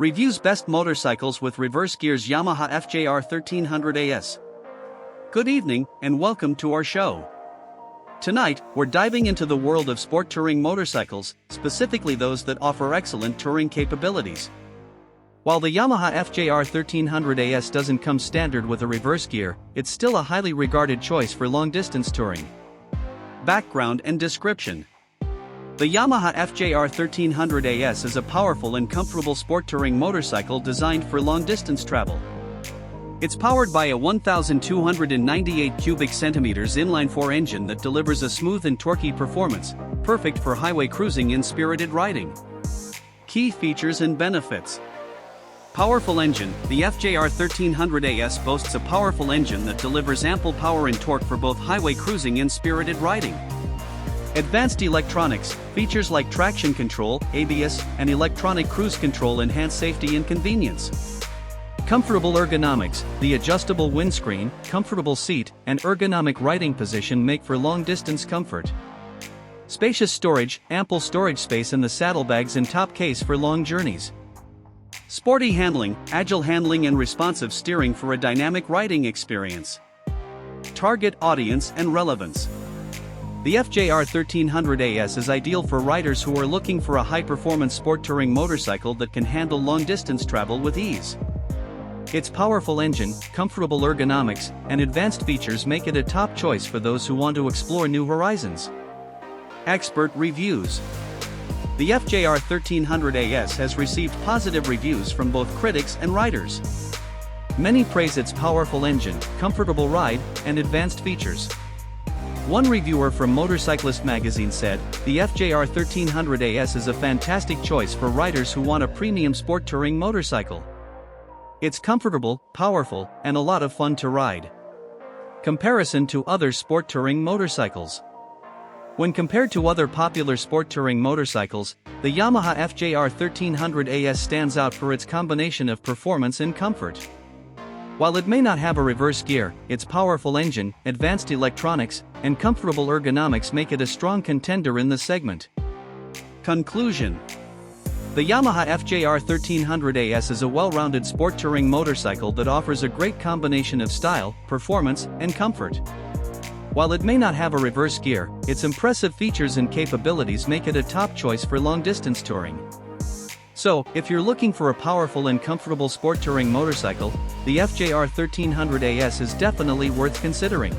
Reviews best motorcycles with reverse gears. Yamaha FJR1300AS. Good evening, and welcome to our show. Tonight, we're diving into the world of sport touring motorcycles, specifically those that offer excellent touring capabilities. While the Yamaha FJR1300AS doesn't come standard with a reverse gear, it's still a highly regarded choice for long-distance touring. Background and description. The Yamaha FJR1300AS is a powerful and comfortable sport touring motorcycle designed for long-distance travel. It's powered by a 1,298 cubic centimeters inline-4 engine that delivers a smooth and torquey performance, perfect for highway cruising and spirited riding. Key features and benefits. Powerful engine. The FJR1300AS boasts a powerful engine that delivers ample power and torque for both highway cruising and spirited riding. Advanced electronics. Features like traction control, ABS, and electronic cruise control enhance safety and convenience. Comfortable ergonomics. The adjustable windscreen, comfortable seat, and ergonomic riding position make for long-distance comfort. Spacious storage. Ample storage space in the saddlebags and top case for long journeys. Sporty handling. Agile handling and responsive steering for a dynamic riding experience. Target audience and relevance. The FJR1300AS is ideal for riders who are looking for a high-performance sport touring motorcycle that can handle long-distance travel with ease. Its powerful engine, comfortable ergonomics, and advanced features make it a top choice for those who want to explore new horizons. Expert reviews. The FJR1300AS has received positive reviews from both critics and riders. Many praise its powerful engine, comfortable ride, and advanced features. One reviewer from Motorcyclist magazine said, "The FJR1300AS is a fantastic choice for riders who want a premium sport touring motorcycle. It's comfortable, powerful, and a lot of fun to ride." Comparison to other sport touring motorcycles. When compared to other popular sport touring motorcycles, the Yamaha FJR1300AS stands out for its combination of performance and comfort. While it may not have a reverse gear, its powerful engine, advanced electronics, and comfortable ergonomics make it a strong contender in the segment. Conclusion. The Yamaha FJR1300AS is a well-rounded sport touring motorcycle that offers a great combination of style, performance, and comfort. While it may not have a reverse gear, its impressive features and capabilities make it a top choice for long-distance touring. So, if you're looking for a powerful and comfortable sport touring motorcycle, the FJR1300AS is definitely worth considering.